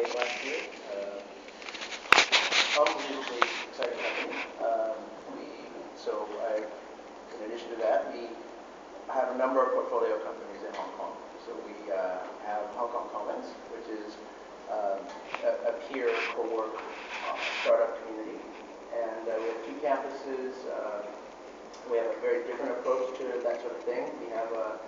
of last year. Unbelievably exciting company. In addition to that, we have a number of portfolio companies in Hong Kong. So we have Hong Kong Commons, which is a peer co-work startup community. And we have 2 campuses. We have a very different approach to that sort of thing. We have a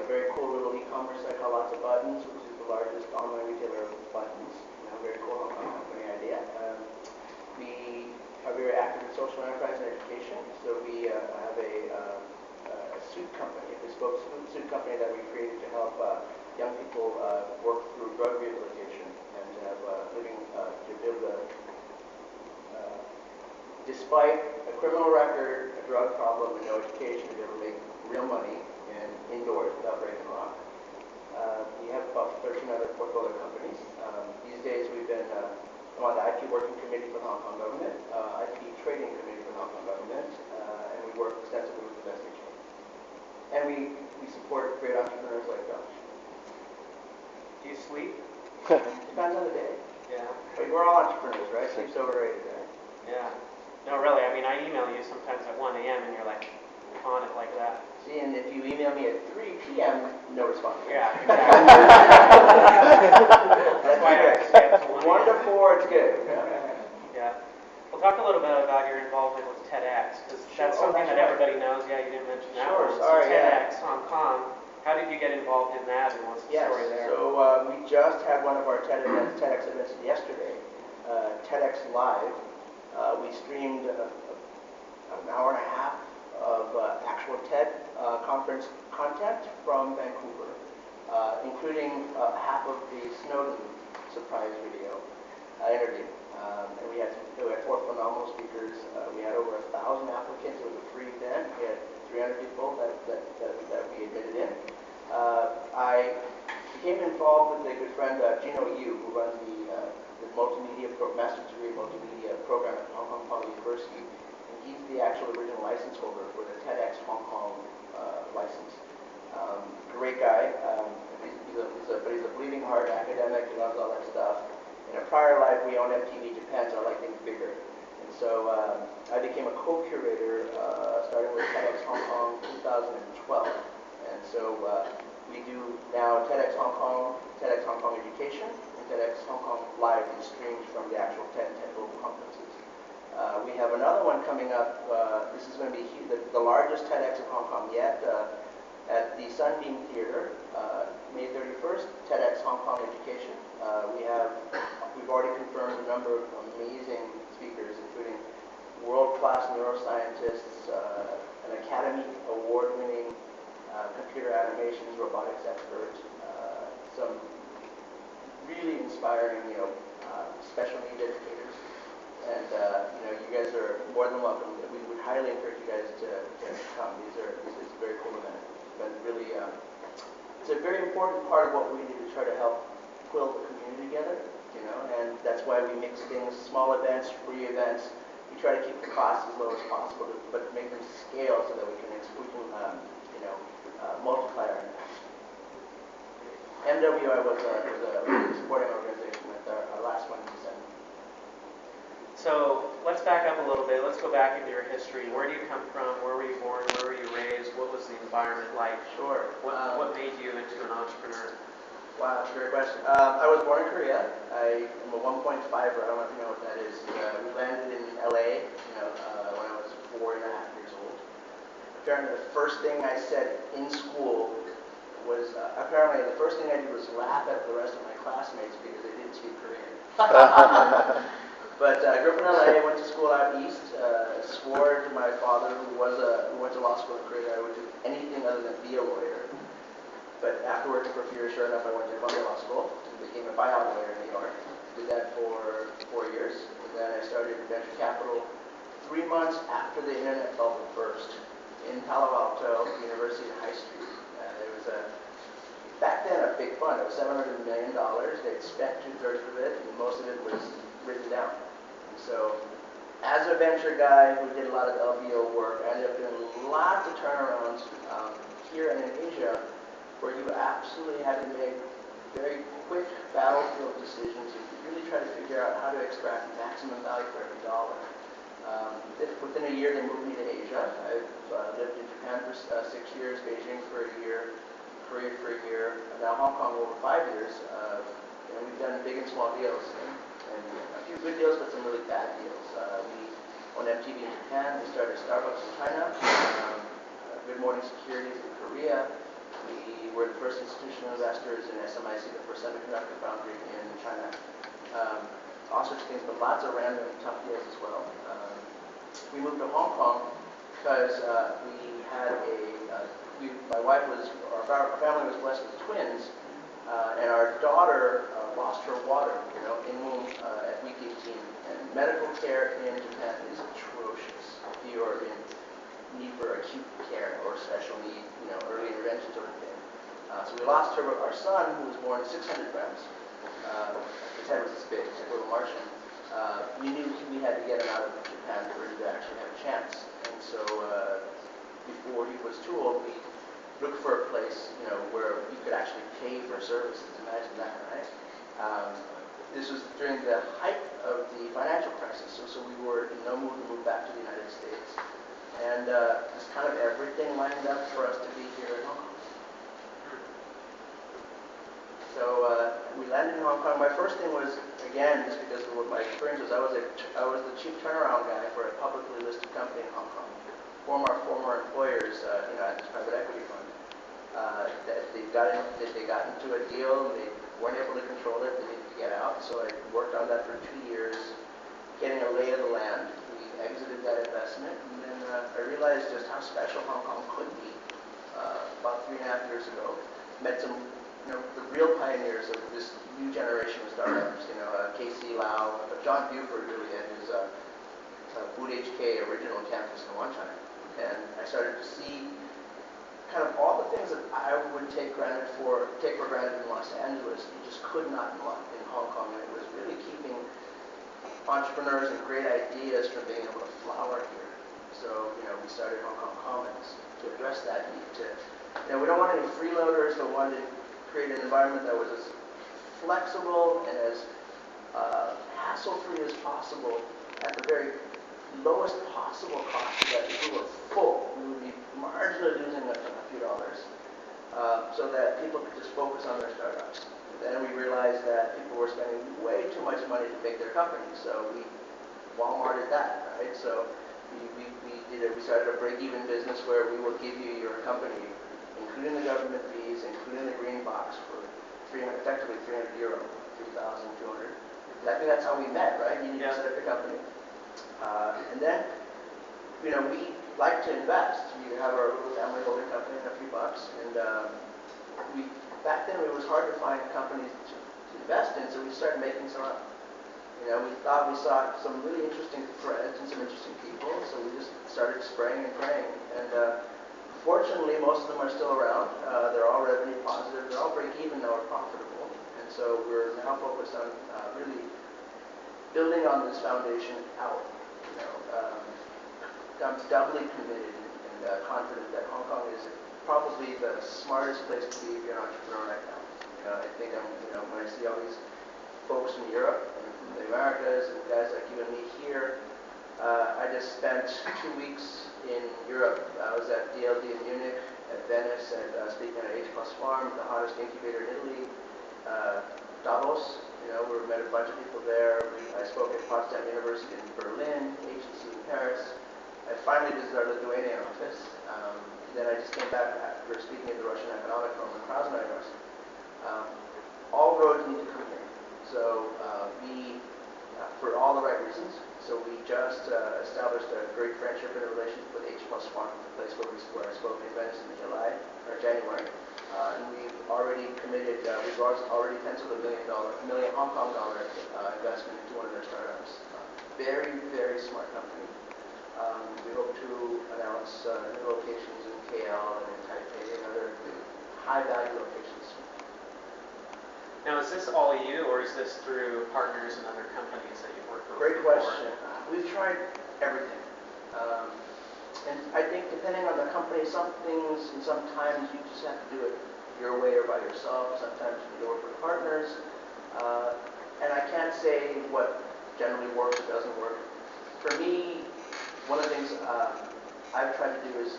very cool little e-commerce site called Lots of Buttons, which is the largest online retailer of buttons. Very cool Hong Kong company idea. We are very active in social enterprise and education. So we have a suit company, a bespoke suit company that we created to help young people work through drug rehabilitation and to have living, to build despite a criminal record, a drug problem, and no education, to be able to make real money and indoors without breaking law. We have about 13 other portfolio companies. These days we've been on the IP Working Committee for the Hong Kong Government, IP Trading Committee for the Hong Kong Government, and we work extensively with domestic chains. And we support great entrepreneurs like Josh. Do you sleep? Depends on the day. Yeah. But we're all entrepreneurs, right? Sleep's overrated, right? Yeah. No, really. I mean, I email you sometimes at 1 a.m. and you're like on it like that. See, and if you email me at 3 p.m., no response. Yeah, exactly. That's why I skip to 1 1 to 4, it's good. Yeah. Well, talk a little bit about your involvement with TEDx, because that's something that everybody knows. Yeah, you didn't mention that. Sure, one. sorry. TEDx Hong Kong. How did you get involved in that, and what's the story there? So we just had one of our TEDx events yesterday, TEDx Live. We streamed an hour and a half of actual TED conference content from Vancouver, including half of the Snowden surprise video interview. And we had 4 phenomenal speakers. We had over 1,000 applicants. It was a free event. We had 300 people that we admitted in. I became involved with a good friend, Gino Yu, who runs the multimedia master's degree multimedia program at Hong Kong Poly University. And he's the actual original license holder for the TEDx Hong Kong license. Great guy. But he's a bleeding heart academic. He loves all that stuff. In a prior life, we owned MTV Japan, so I like things bigger. And so I became a co-curator starting with TEDx Hong Kong 2012. And so we do now TEDx Hong Kong Education, and TEDx Hong Kong Live is streamed from the actual TED global conferences. We have another one coming up. This is going to be the largest TEDx in Hong Kong yet at the Sunbeam Theater, May 31st, TEDx Hong Kong Education. We've already confirmed a number of amazing speakers, including world-class neuroscientists, an Academy Award-winning computer animations robotics expert, some really inspiring, special needs educators, and you guys are more than welcome. We would highly encourage you guys to come. This is a very cool event, but really, it's a very important part of what we do to try to help quilt the community together, and that's why we mix things, small events, free events. We try to keep the costs as low as possible, but make them scale so that we can multiply our impact. MWI was a supporting organization at our last one in December. So let's back up a little bit. Let's go back into your history. Where do you come from? Where were you born? Where were you raised? What was the environment like? Sure. What made you into an entrepreneur? Wow, that's a great question. I was born in Korea. I am a 1.5er. I don't know if you know what that is. We landed in LA, when I was 4.5 years old. Apparently, the first thing I said in school was, the first thing I did was laugh at the rest of my classmates because they didn't speak Korean. But I grew up in LA, went to school out east, swore to my father, who went to law school in Korea, I would do anything other than be a lawyer. But after working for a few years, sure enough, I went to Columbia Law School and became a buyout lawyer in New York. Did that for 4 years, and then I started venture capital 3 months after the internet bubble burst in Palo Alto University in High Street. It was back then a big fund. It was $700 million. They'd spent 2/3 of it, and most of it was written down. And so, as a venture guy who did a lot of LBO work, I ended up doing lots of turnarounds here and in Asia, where you absolutely had to make very quick, battlefield decisions and really try to figure out how to extract maximum value for every dollar. Within a year, they moved me to Asia. I've lived in Japan for 6 years, Beijing for a year, Korea for a year, and now Hong Kong over 5 years. We've done big and small deals, and a few good deals, but some really bad deals. We owned MTV in Japan. We started Starbucks in China. Good Morning Securities in Korea. We were the first institutional investors in SMIC, the first semiconductor foundry in China. All sorts of things, but lots of random tough deals as well. We moved to Hong Kong because my wife was, our family was blessed with twins, and our daughter lost her water, in womb at week 18. And medical care in Japan is atrocious if you are in need for acute care or special need, early intervention sort of thing. So we lost our son, who was born 600 grams. His head was this big, like a little Martian. We knew we had to get him out of Japan for him to actually have a chance. And so before he was too old, we looked for a place, where you could actually pay for services. Imagine that, right? This was during the height of the financial crisis, so we were in no mood to move back to the United States. And just kind of everything lined up for us to be here in Hong Kong. So we landed in Hong Kong. My first thing was, again, just because of what my experience was, I was the chief turnaround guy for a publicly listed company in Hong Kong. Former employers, at this private equity fund, that they got into a deal and they weren't able to control it. They needed to get out. So I worked on that for 2 years, getting a lay of the land. We exited that investment, and then I realized just how special Hong Kong could be. About 3.5 years ago, met some, the real pioneers of this new generation of startups. Casey Lau, John Buford really at his Food HK original campus in Wanchai, and I started to see kind of all the things that I would take for granted in Los Angeles. You just could not in Hong Kong, and it was really keeping entrepreneurs and great ideas from being able to flower here. So, we started Hong Kong Commons to address that need. We don't want any freeloaders, but wanted to create an environment that was as flexible and as hassle-free as possible at the very lowest possible cost, so that if we were full, we would be marginally losing a few dollars, so that people could just focus on their startups. Then we realized that people were spending way too much money to make their companies, so we Walmarted that, right? So we started a break-even business where we will give you your company, including the government fees, including the green box, for effectively €300, 3,200. I think that's how we met, right? You need to set up your company. And then, we like to invest. We have our little family holding company and a few bucks, and back then it was hard to find companies to invest in, so we started making some up. We thought we saw some really interesting threads and some interesting people, so we just started spraying and praying. And fortunately, most of them are still around. They're all revenue positive. They're all break-even now, or profitable. And so we're now focused on really building on this foundation out. I'm doubly committed and confident that Hong Kong is probably the smartest place to be if you're an entrepreneur right now. I think when I see all these folks from Europe and from the Americas and guys like you and me here, I just spent 2 weeks in Europe. I was at DLD in Munich, at Venice, and speaking at H+ Farm, the hottest incubator in Italy. Davos, we met a bunch of people there. I spoke at Potsdam University in Berlin, HEC in Paris. I finally visited our Lithuanian office. Then I just came back after speaking at the Russian Economic Forum in Krasnodar University. All roads need to come here. So for all the right reasons. So we just established a great friendship and a relationship with H+ Farm, the place where I spoke in Venice in January. And we've already committed, we've already penciled $1 million Hong Kong dollar investment into one of their startups. Very, very smart company. We hope to announce new locations in KL and in Taipei and other high-value locations. Now, is this all you, or is this through partners and other companies that you've worked with? Great question. We've tried everything. And I think depending on the company, some things and sometimes you just have to do it your way or by yourself. Sometimes you need to work with partners. say what generally works or doesn't work. For me, one of the things I've tried to do is,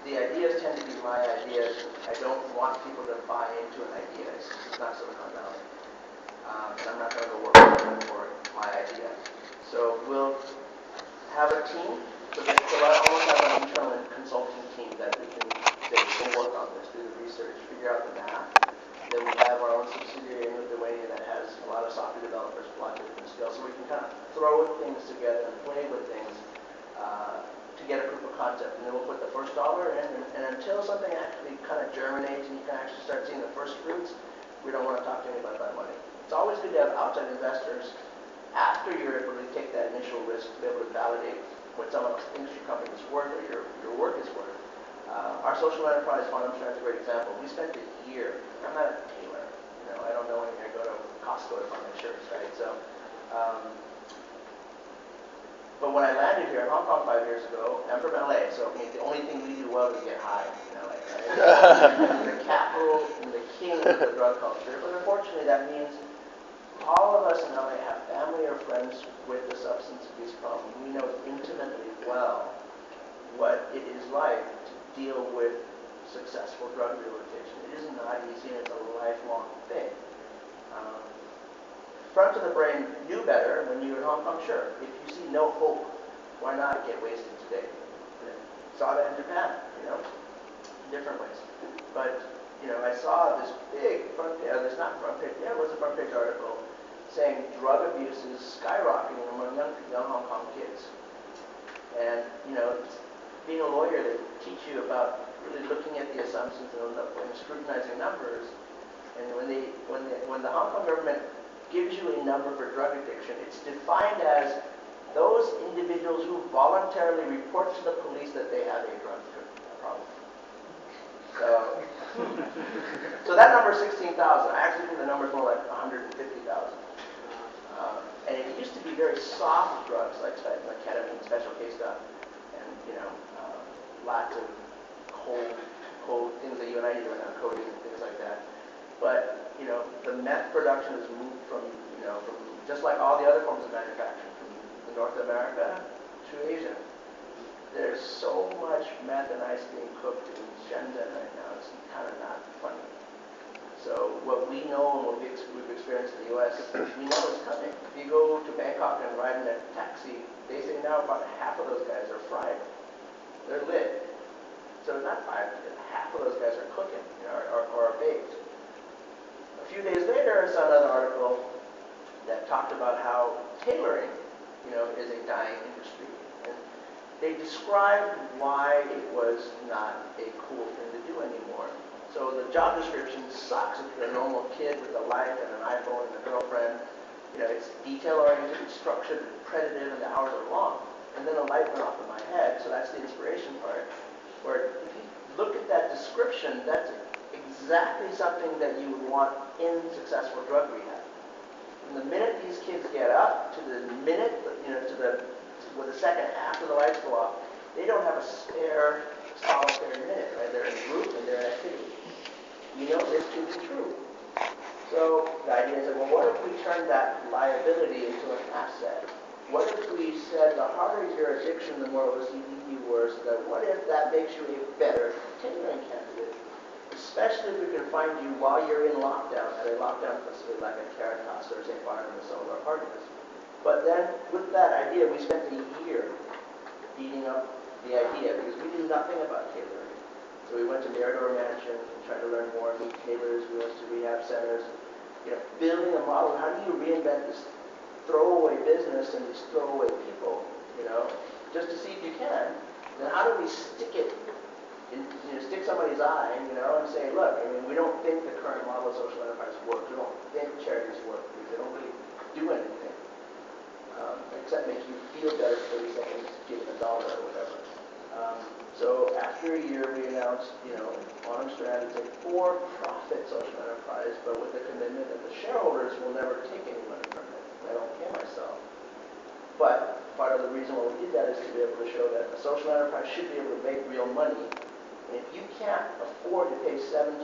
the ideas tend to be my ideas. I don't want people to buy into an idea. It's not Silicon Valley. And I'm not going to go work with them for my idea. So we'll have a team. So I almost have an internal consulting team that we can say, go work on this, do the research, figure out the math. Then we have our own subsidiary in Lithuania that has a lot of software developers, a lot of different skills. So we can kind of throw things together and play with things to get a proof of concept. And then we'll put the first dollar in. And until something actually kind of germinates and you can actually start seeing the first fruits, we don't want to talk to anybody about money. It's always good to have outside investors after you're able to take that initial risk to be able to validate what someone else thinks your company is worth or your work is worth. Our social enterprise fund, I'm sure, is a great example. We spent a year. I'm not a tailor. I don't know anything. I go to Costco to buy my shirts, right? So, but when I landed here in Hong Kong 5 years ago, I'm from LA, so the only thing we do well is get high in LA, right? The capital and the king of the drug culture. But unfortunately, that means all of us in LA have family or friends with the substance abuse problem. We know intimately well what it is like to deal with successful drug rehabilitation. It is not easy, and it's a lifelong thing. Front of the brain knew better when you were in Hong Kong, sure. If you see no hope, why not get wasted today? Saw that in Japan, different ways. But, I saw this big front page, it's not front page, yeah, it was a front page article saying drug abuse is skyrocketing among young Hong Kong kids. And, being a lawyer, they teach you about really looking at the assumptions and scrutinizing numbers. And when the Hong Kong government gives you a number for drug addiction, it's defined as those individuals who voluntarily report to the police that they have a drug problem. So that number is 16,000. I actually think the number is more like 150,000. And it used to be very soft drugs like ketamine, special K stuff, and lots of cold things that you and I do right now, codeine and things like that. But the meth production has moved from just like all the other forms of manufacturing, from North America to Asia. There's so much meth and ice being cooked in Shenzhen right now. It's kind of not funny. So what we know and what we've experienced in the U.S., we know it's coming. If you go to Bangkok and ride in a taxi, they say now about half of those guys are fried. They're lit. So not fried, half of those guys are cooking or baked. A few days later, I saw another article that talked about how tailoring, is a dying industry. And they described why it was not a cool thing to do anymore. So the job description sucks if you're a normal kid with a life and an iPhone and a girlfriend. It's detail-oriented, it's structured, repetitive, and the hours are long. And then a light went off in my head, so that's the inspiration part. Where if you look at that description, that's exactly something that you would want in successful drug rehab. From the minute these kids get up to the minute, with the second after the lights go off, they don't have a spare solitary minute, right? They're in group and they're in activity. This to be true. So the idea is that, well, what if we turned that liability into an asset? What if we said the harder your addiction, the more OCD you were, so that what if that makes you a better tailoring candidate? Especially if we can find you while you're in lockdown at a lockdown facility like a Caritas or St. Barnabas or our partners. But then with that idea, we spent a year beating up the idea because we knew nothing about tailoring. So we went to Mirador Mansion and tried to learn more, meet tailors, we went to rehab centers, building a model. How do you reinvent this throwaway business and these throwaway people, just to see if you can? Then how do we stick it in, stick somebody's eye, and say, look, we don't think the current model of social enterprise works. We don't think charities work because they don't really do anything, except make you feel better for 30 seconds, giving $1 or whatever. So after a year, we announced, on Strand, it's a for-profit social enterprise, but with the commitment that the shareholders will never take any money from it. I don't pay myself. But part of the reason why we did that is to be able to show that a social enterprise should be able to make real money. And if you can't afford to pay 17%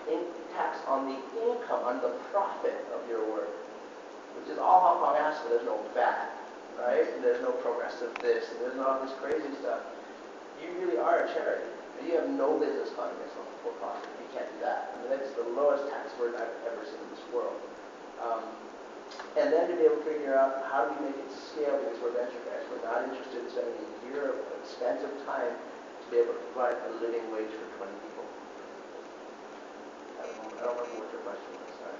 in tax on the income, on the profit of your work, which is all Hong Kong asks for. There's no VAT, right? And there's no progressive this, and there's not all this crazy stuff. You really are a charity. You have no business calling yourself for profit. You can't do that. I mean, that's the lowest tax burden I've ever seen in this world. And then to be able to figure out how do we make it scale, because we're venture guys. We're not interested in spending a year of expensive time to be able to provide a living wage for 20 people. I don't remember what your question was. Sorry.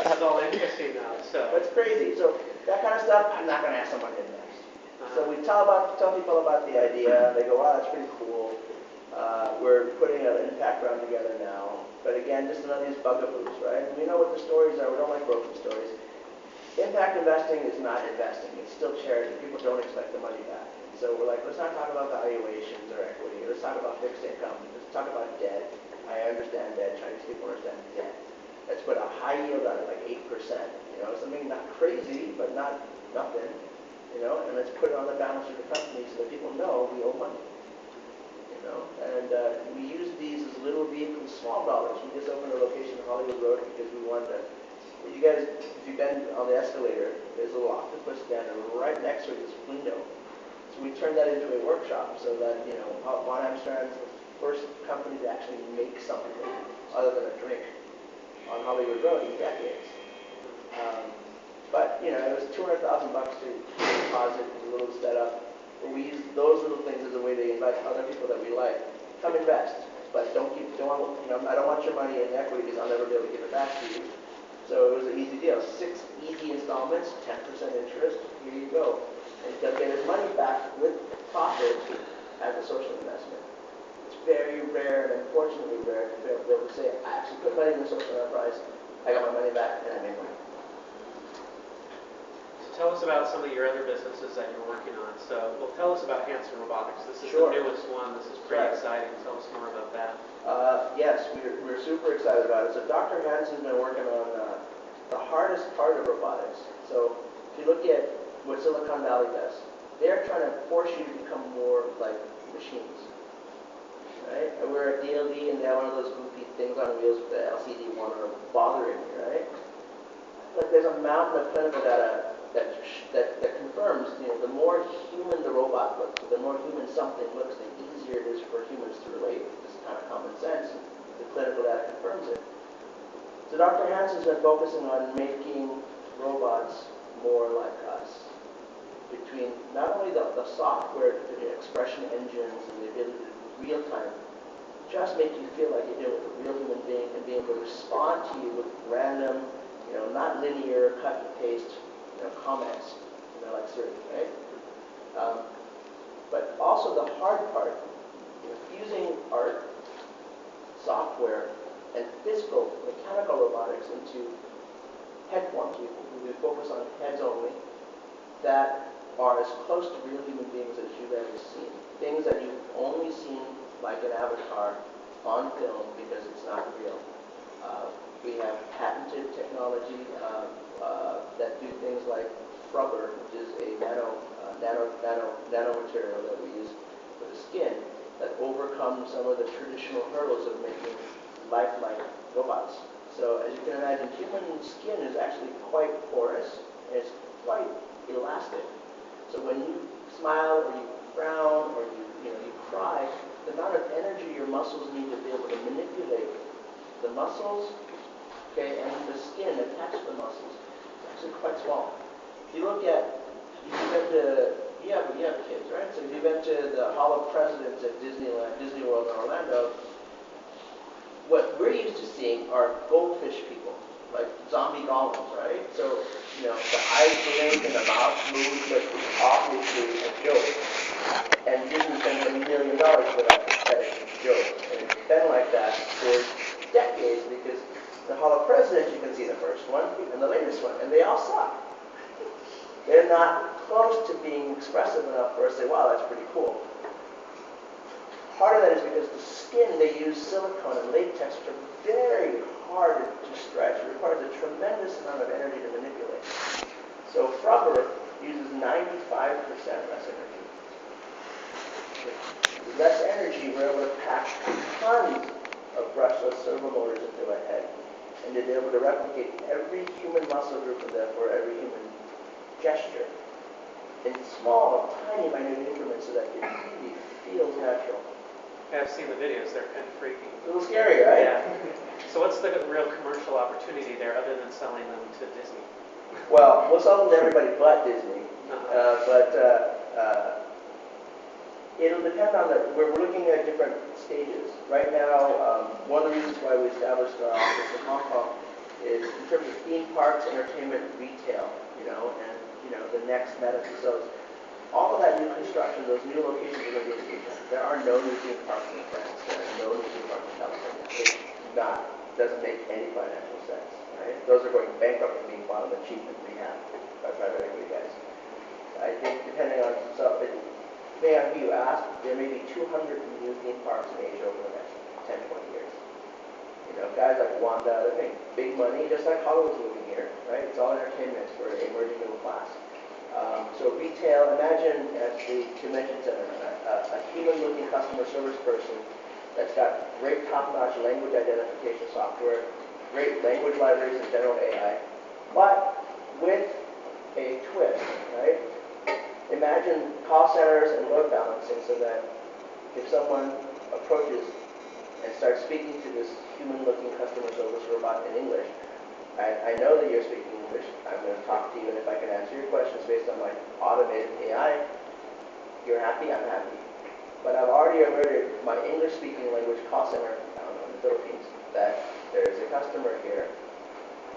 It's all interesting now. So It's crazy. So that kind of stuff, I'm not going to ask someone in next. So we tell people about the idea. They go, wow, that's pretty cool. We're putting an impact round together now. But again, just none of these bugaboos, right? We know what the stories are. We don't like broken stories. Impact investing is not investing. It's still charity. People don't expect the money back. So we're like, let's not talk about valuations or equity. Let's talk about fixed income. Let's talk about debt. I understand debt. Chinese people understand debt. Let's put a high yield on it, like 8%. Something not crazy, but not nothing. And let's put it on the balance sheet of the company so that people know we owe money. And we use these as little vehicles, small dollars. We just opened a location on Hollywood Road because we wanted to. You guys, if you've been on the escalator, there's a little octopus stand, and right next to it is a window. So we turned that into a workshop so that, Von Amstrand's the first company to actually make something other than a drink on Hollywood Road in decades. But it was $200,000 to deposit, a little setup. But we use those little things as a way to invite other people that we like. Come invest, but I don't want your money in equity because I'll never be able to give it back to you. So it was an easy deal. 6 easy installments, 10% interest. Here you go. And he'll get his money back with profit as a social investment. It's very rare, and unfortunately rare, to be able to say, I actually put money in the social enterprise, I got my money back, and I made money. tell us about some of your other businesses that you're working on. So, well, tell us about Hanson Robotics. This is Sure. the newest one. This is pretty Right. exciting. Tell us more about that. Yes, we're super excited about it. So Dr. Hanson's been working on the hardest part of robotics. So if you look at what Silicon Valley does, they're trying to force you to become more like machines. Right? And we're at DLD and they have one of those goofy things on wheels with the LCD monitor bothering you, right? But there's a mountain of clinical data that confirms, the more human the robot looks, the more human something looks, the easier it is for humans to relate. This is kind of common sense. The clinical data confirms it. So Dr. Hanson's been focusing on making robots more like us. Between not only the software, the expression engines, and the ability to real time, just make you feel like you're dealing with a real human being and being able to respond to you with random, not linear, cut and paste, comments, like Siri, right? But also the hard part, fusing art, software, and physical, mechanical robotics into head forms. We focus on heads only that are as close to real human beings as you've ever seen. Things that you've only seen like an avatar on film because it's not real. We have patented technology that do things like rubber, which is a nano material that we use for the skin that overcomes some of the traditional hurdles of making lifelike robots. So as you can imagine, human skin is actually quite porous and it's quite elastic. So when you smile or you frown or you cry, the amount of energy your muscles need to be able to manipulate the muscles, and the skin attached to the muscles is actually quite small. If you've been to, you have kids, right? So if you've been to the Hall of Presidents at Disneyland, Disney World in Orlando, what we're used to seeing are goldfish people, like zombie golems, right? So, the eyes blink and the mouth moves, but it's obviously a joke. And Disney spends $1 million for that pathetic joke. And it's been like that for decades because the Hall of Presidents, you can see the first one and the latest one, and they all suck. They're not close to being expressive enough for us to say, wow, that's pretty cool. Part of that is because the skin, they use silicone and latex, which are very hard to stretch. It requires a tremendous amount of energy to manipulate. So rubber uses 95% less energy. With less energy, we're able to pack tons of brushless servo motors into a head. And the be able to replicate every human muscle group and therefore every human gesture in small, tiny, minute increments so that it really feels natural. Yeah, I've seen the videos, they're kind of freaky. A little scary, right? Yeah. So what's the real commercial opportunity there other than selling them to Disney? Well, we'll sell them to everybody but Disney. It'll depend on we're looking at different stages. Right now, one of the reasons why we established our office in Hong Kong is in terms of theme parks, entertainment, retail, and, the next meta facilities. All of that new construction, those new locations are going to be in Asia. There are no new theme parks in France. There are no new theme parks in California. Doesn't make any financial sense, right? Those are going bankrupt and being bought on the cheap and rehab by private equity guys. I think depending on who you ask, there may be 200 new theme parks in Asia over the next 10, 20 years. Guys like Wanda, they're paying big money, just like Hollywood's moving here, right? It's all entertainment for the emerging middle class. So retail, imagine at the convention center, a human-looking customer service person that's got great top-notch language identification software, great language libraries and general AI, but with a twist, right? Imagine call centers and load balancing so that if someone approaches and starts speaking to this human-looking customer service robot in English, I know that you're speaking English. I'm going to talk to you, and if I can answer your questions based on my automated AI, you're happy, I'm happy. But I've already alerted my English-speaking language call center in the Philippines that there is a customer here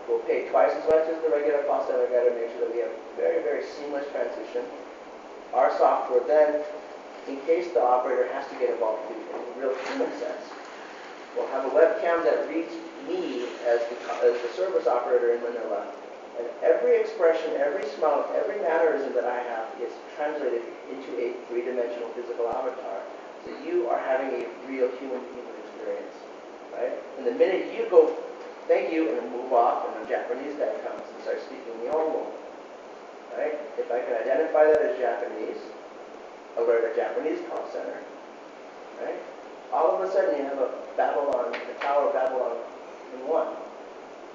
who will pay twice as much as the regular call center guy to make sure that we have very, very seamless transition. Our software then, in case the operator has to get involved in a real human sense, we'll have a webcam that reads me as the service operator in Manila, and every expression, every smile, every mannerism that I have is translated into a three-dimensional physical avatar. So you are having a real human experience, right? And the minute you go, thank you, and then move off, and a Japanese guy comes and starts speaking Nihongo, right? If I can identify that as Japanese, alert a Japanese call center, right? All of a sudden you have the Tower of Babylon in one,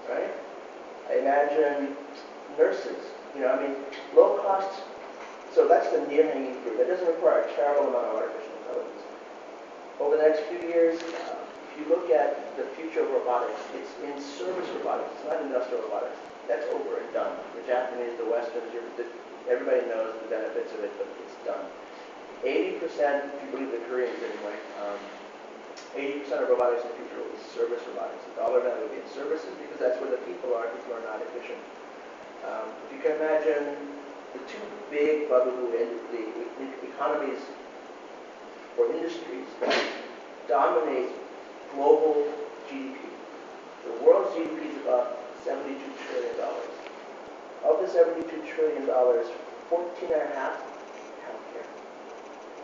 right? I imagine nurses, low cost, so that's the near-hanging fruit. That doesn't require a terrible amount of artificial intelligence. Over the next few years, if you look at the future of robotics, it's in service robotics, it's not industrial robotics. That's over and done. The Japanese, the Westerns, everybody knows the benefits of it, but it's done. 80%, if you believe the Koreans anyway, 80% of robotics in the future will be service robotics. The dollar value will be in services because that's where the people are not efficient. If you can imagine the two big bugaboo economies or industries that dominate global GDP. The world's GDP is about $72 trillion. Of the $72 trillion, 14.5 healthcare,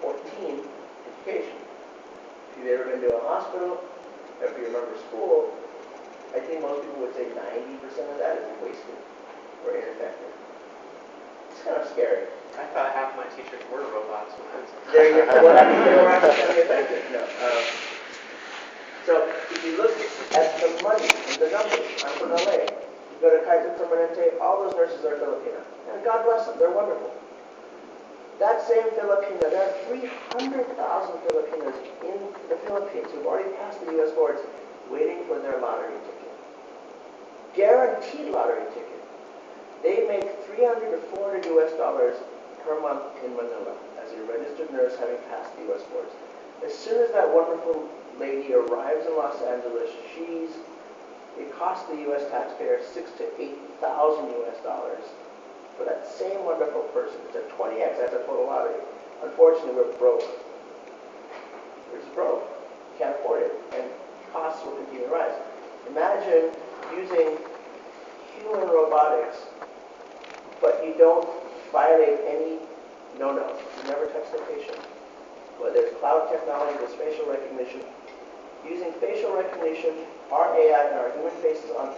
14 education. If you've ever been to a hospital, or if you remember school, I think most people would say 90% of that is wasted or ineffective. It's kind of scary. I thought half my teachers were robots when I was There you go. Well, I mean, they were actually semi-effective. No. So if you look at the money and the numbers, I'm from LA. You go to Kaiser Permanente, all those nurses are Filipino. And God bless them, they're wonderful. That same Filipino, there are 300,000 Filipinos in the Philippines who've already passed the U.S. boards waiting for their lottery ticket. Guaranteed lottery ticket. They make $300 to $400 US per month in Manila as a registered nurse having passed the U.S. boards. As soon as that wonderful lady arrives in Los Angeles, it costs the U.S. taxpayer $6,000 to $8,000 US for that same wonderful person. It's a 20x, that's a total lottery. Unfortunately, we're broke. We're just broke. Can't afford it. And costs will continue to rise. Imagine using human robotics, but you don't violate any no-nos. You never touch the patient. Whether it's cloud technology with facial recognition, using facial recognition, our AI and our human faces on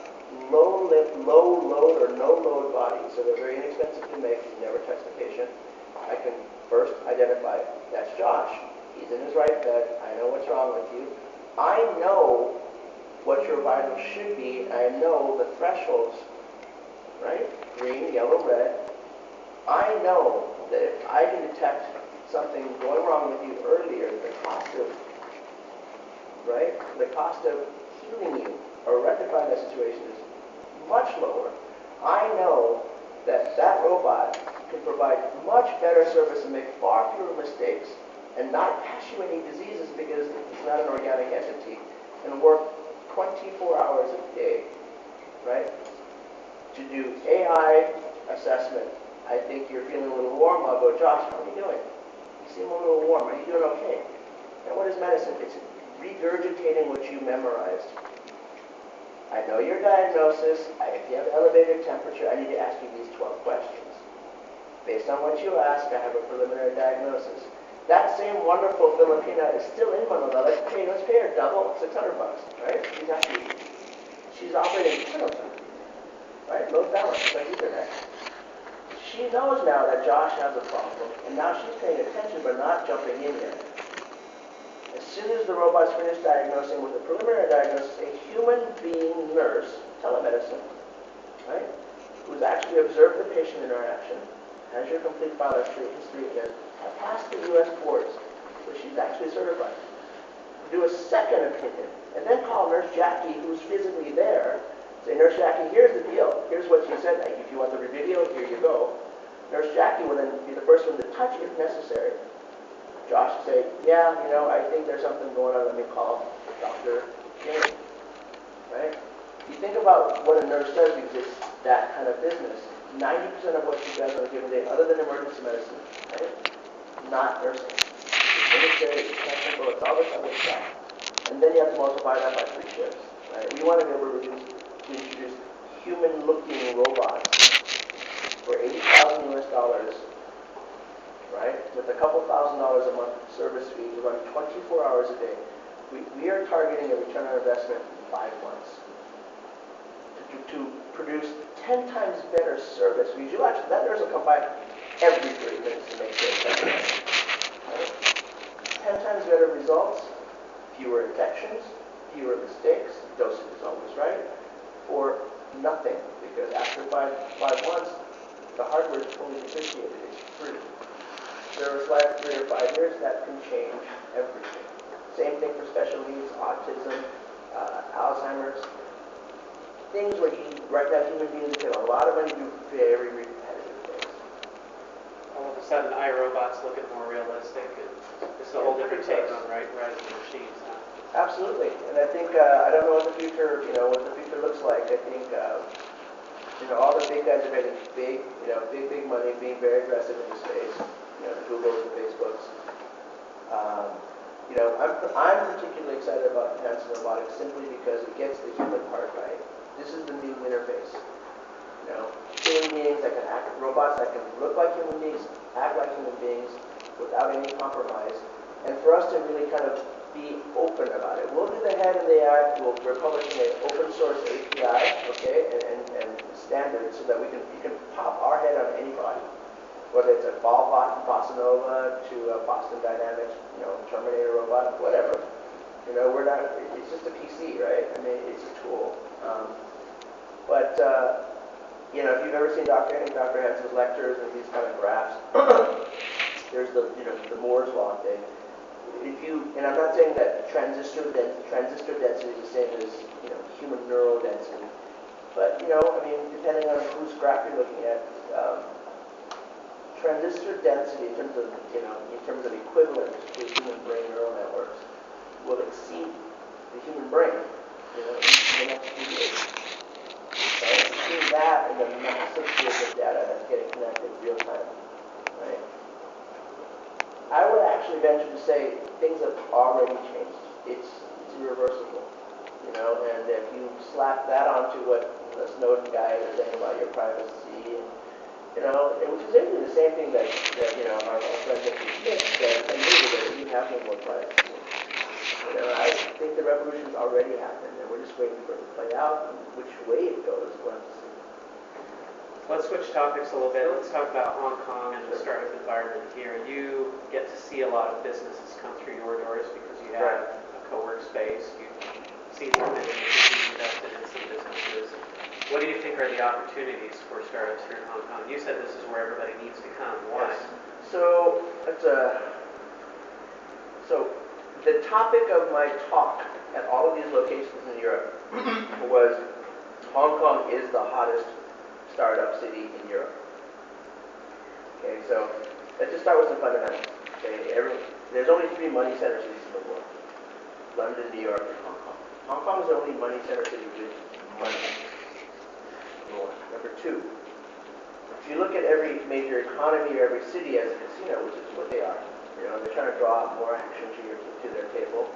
low load or no load bodies, so they're very inexpensive to make. You never touch the patient. I can first identify that's Josh. He's in his right bed. I know what's wrong with you. I know what your vitals should be. I know the thresholds, right? Green, yellow, red. I know that if I can detect something going wrong with you earlier, the cost of, right? The cost of healing you or rectifying that situation is much lower. I know that that robot can provide much better service and make far fewer mistakes and not pass you any diseases because it's not an organic entity, and work 24 hours a day, right? To do AI assessment, I think you're feeling a little warm. I'll go, Josh, how are you doing? You seem a little warm. Are you doing okay? And what is medicine? It's regurgitating what you memorized. I know your diagnosis. If you have elevated temperature, I need to ask you these 12 questions. Based on what you ask, I have a preliminary diagnosis. That same wonderful Filipina is still in Manila. Let's pay her double, $600, right? She's operating Filipina, right? Load balance, like Ethernet. She knows now that Josh has a problem, and now she's paying attention but not jumping in yet. As soon as the robot's finished diagnosing with a preliminary diagnosis, a human being nurse, telemedicine, right, who's actually observed the patient interaction, has your complete file history again, passed the U.S. boards, so she's actually certified. Do a second opinion, and then call Nurse Jackie, who's physically there. Say, Nurse Jackie, here's the deal. Here's what she said. If you want the video, here you go. Nurse Jackie will then be the first one to touch if necessary. Josh will say, yeah, I think there's something going on. Let me call Dr. James. Right? You think about what a nurse does because it's that kind of business. 90% of what she does on a given day, other than emergency medicine, right? Not nursing. It's military, it's technical, it's all this other stuff. And then you have to multiply that by 3 shifts. Right? We want to be able to introduce human-looking robots for $80,000 US, right? With a couple $1,000s a month service fee to run 24 hours a day. We are targeting a return on investment in 5 months to produce 10 times better service. That nurse will come by every 30 minutes to make sure it's done. Right? 10 times better results, fewer infections, fewer mistakes, dosage is always right, for nothing, because after five months, the hardware is fully depreciated. It's free. Service life, 3 or 5 years, that can change everything. Same thing for special needs, autism, Alzheimer's. Things where right now human beings get a lot of money to do very repetitive things. All of a sudden, iRobots looking more realistic, and it's a whole different take on writing machines. Absolutely, and I think I don't know what the future, looks like. I think all the big guys are getting big money, being very aggressive in the space. The Googles, the Facebooks. I'm particularly excited about advanced robotics simply because it gets the human part right. This is the new interface. Human beings that can act, robots that can look like human beings, act like human beings without any compromise. And for us to really kind of be open about it. We'll do the head and the act. We're publishing an open source API, okay, and standards so that you can pop our head on any body. Whether it's a ball bot from Bossa Nova to a Boston Dynamics, Terminator robot, whatever. It's just a PC, right? I mean, it's a tool. If you've ever seen Dr. Henson's lectures and these kind of graphs, there's the Moore's law thing. And I'm not saying that transistor density is the same as human neural density, but depending on whose graph you're looking at, transistor density in terms of equivalent to human brain neural networks will exceed the human brain in the next few years. Right? We've seen that in the massive fields of data that's getting connected real time. Right? I would actually venture to say things have already changed. It's irreversible. And if you slap that onto what the Snowden guy is saying about your privacy, which is basically the same thing that our friend Mr. Smith said 10 years ago, that you have no more privacy. I think the revolution's already happened, and we're just waiting for it to play out, and which way it goes, we'll have to see. Let's switch topics a little bit. Let's talk about Hong Kong and the startup environment here. You get to see a lot of businesses come through your doors because you have a co-work space. You seen some of it and you've invested in some businesses. What do you think are the opportunities for startups here in Hong Kong? You said this is where everybody needs to come. Why? Yes. So so the topic of my talk at all of these locations in Europe was Hong Kong is the hottest startup city in Europe. Okay, so let's just start with some fundamentals. Okay, there's only 3 money center cities in the world: London, New York, and Hong Kong. Hong Kong is the only money center city with money. Number 1. Number 2, if you look at every major economy or every city as a casino, which is what they are, they're trying to draw more action to their table.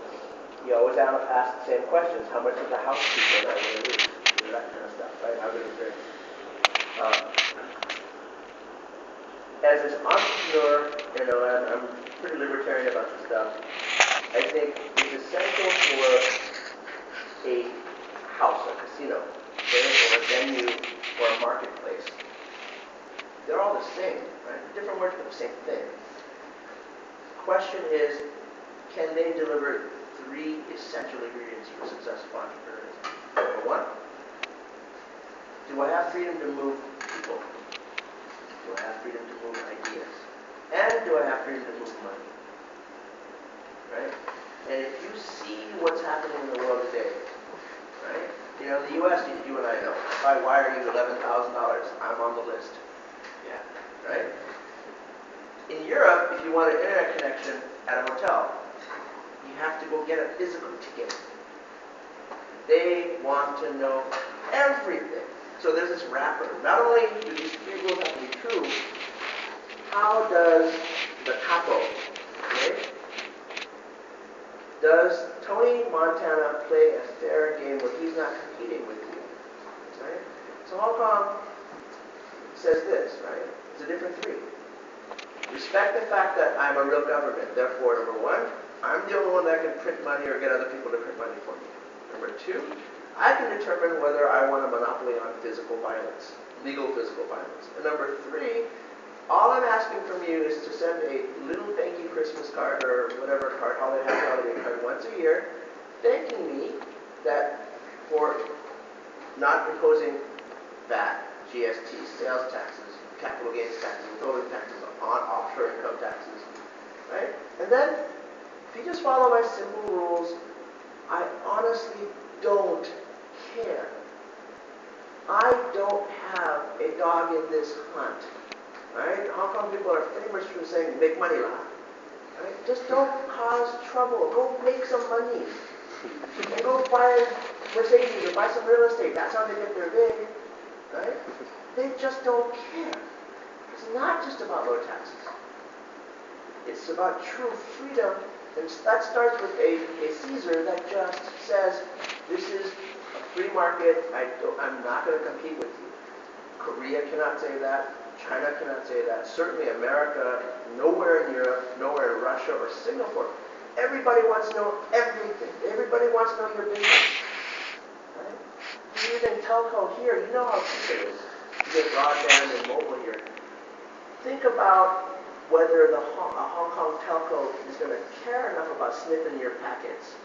You always ask the same questions: how much is the housekeeper that going to lose? That kind of stuff, right? How good is their as an entrepreneur, and I'm pretty libertarian about this stuff, I think it's essential for a house, a casino, okay, or a venue, or a marketplace. They're all the same, right? Different words, but the same thing. The question is, can they deliver 3 essential ingredients for successful entrepreneurs? Number 1, do I have freedom to move people? Do I have freedom to move ideas? And do I have freedom to move money? Right? And if you see what's happening in the world today, right? The U.S., you and I know. If I wire you $11,000, I'm on the list. Yeah. Right? In Europe, if you want an internet connection at a hotel, you have to go get a physical ticket. They want to know everything. So there's this wrapper. Not only do these 3 rules have to be true, how does the capo, okay? Does Tony Montana play a fair game where he's not competing with you? Right? So Hong Kong says this, right? It's a different 3. Respect the fact that I'm a real government. Therefore, number 1, I'm the only one that can print money or get other people to print money for me. Number 2, I can determine whether I want a monopoly on physical violence, legal physical violence. And number 3, all I'm asking from you is to send a little thank you Christmas card or whatever card, holiday card once a year, thanking me that for not imposing VAT, GST, sales taxes, capital gains taxes, withholding taxes on offshore income taxes, right? And then, if you just follow my simple rules, I honestly don't care. I don't have a dog in this hunt. Right? Hong Kong people are famous for saying, make money lah. Right? Just don't cause trouble. Go make some money. And go buy Mercedes or buy some real estate. That's how they get their big. Right? They just don't care. It's not just about low taxes. It's about true freedom. And that starts with a Caesar that just says, this is a free market. I'm not going to compete with you. Korea cannot say that. China cannot say that. Certainly America, nowhere in Europe, nowhere in Russia or Singapore. Everybody wants to know everything. Everybody wants to know your business. Right? You're using telco here. You know how cheap it is to get broadband and mobile here. Think about whether a Hong Kong telco is going to care enough about sniffing your packets,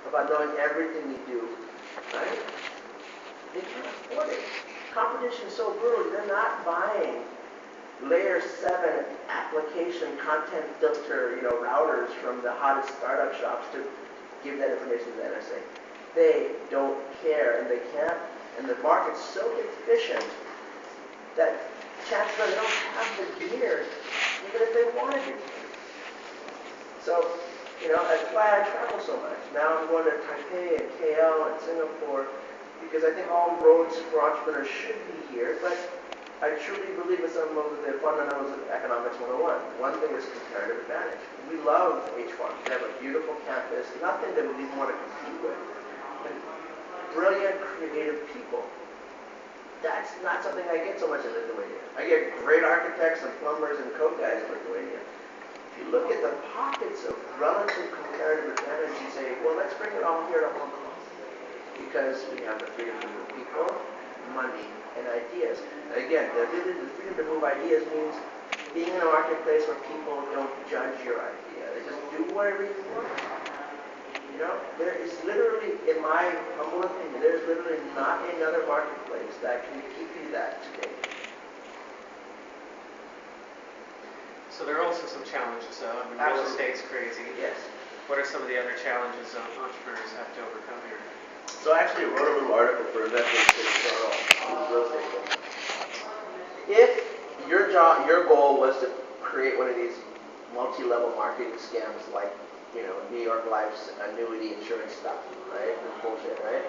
about knowing everything you do. Right? They can't afford it. Competition is so brutal, they're not buying layer 7 application content filter, routers from the hottest startup shops to give that information to the NSA. They don't care, and they can't. And the market's so efficient that chances are they don't have the gear, even if they wanted it. So, that's why I travel so much. Now I'm going to Taipei and KL and Singapore, because I think all roads for entrepreneurs should be here, but I truly believe in some of the fundamentals of Economics 101. One thing is comparative advantage. We love H1. They have a beautiful campus, nothing that we even want to compete with. And brilliant, creative people. That's not something I get so much in Lithuania. I get great architects and plumbers and code guys in Lithuania. If you look at the pockets of relative comparative advantage, you say, well, let's bring it all here to Hong Kong. Because we have the freedom to move people, money, and ideas. And again, the freedom to move ideas means being in a marketplace where people don't judge your idea. They just do whatever you want. You know, there is literally, in my humble opinion, there is literally not another marketplace that can give you that today. So there are also some challenges, though. I mean, real Absolutely. estate's crazy. Yes. What are some of the other challenges entrepreneurs have to overcome here? So I actually wrote a little article for Investors Toronto on real estate. If your goal was to create one of these multi-level marketing scams like, you know, New York Life's annuity insurance stuff, right? This bullshit, right?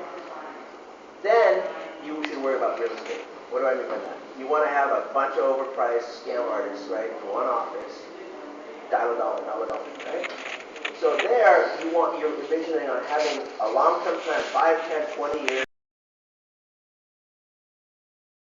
Then you should worry about real estate. What do I mean by that? You want to have a bunch of overpriced scam artists, right, in one office, dollar, right? So there, you're envisioning on having a long-term plan, 5, 10, 20 years.